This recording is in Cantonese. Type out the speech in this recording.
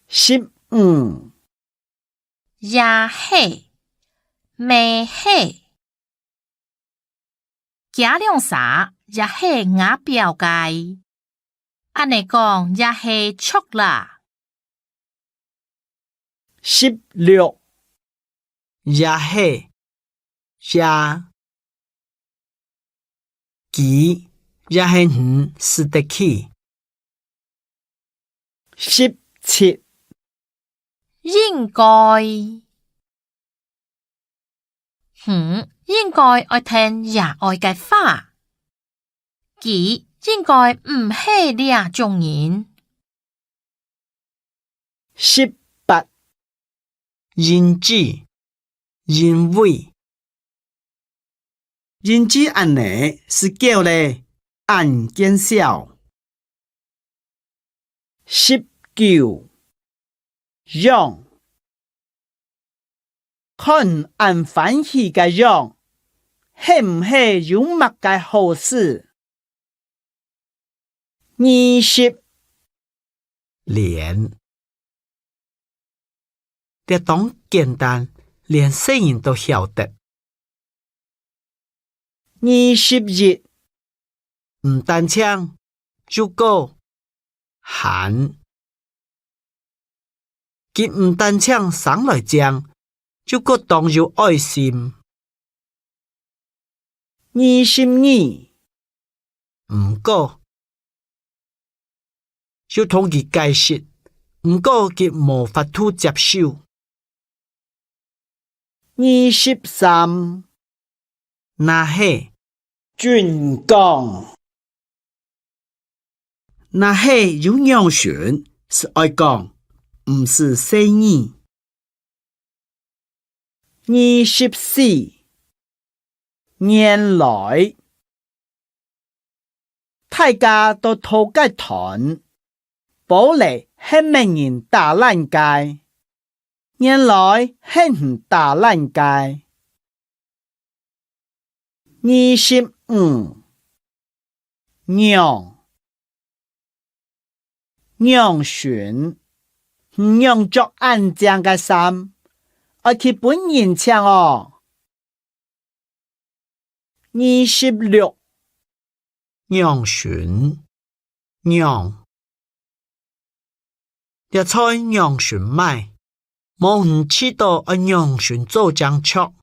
15也许未许行两啥也许我表界，按呢讲也许错啦。16也许也其也许是得起。17應該，應該愛聽也愛嘅話，佢應該唔係呢種人。18因之因为因之按呢是叫咧按见效。19用看按欢喜嘅用，係唔係有乜嘅好事？20连这种简单，连小人都晓得。21唔单枪就个喊，佢唔单枪上来讲，就个当有爱心。22唔过就同佢解释，唔过佢无法度接受。23那係轉講，那係有樣選是愛講，唔是細語。24年來，大家都討個團，保利係名人打爛街，年來係唔打爛街。25讓選讓作安將嘅衫，我去本人唱哦。26讓選讓一菜讓選賣，冇唔知道讓選做將錯。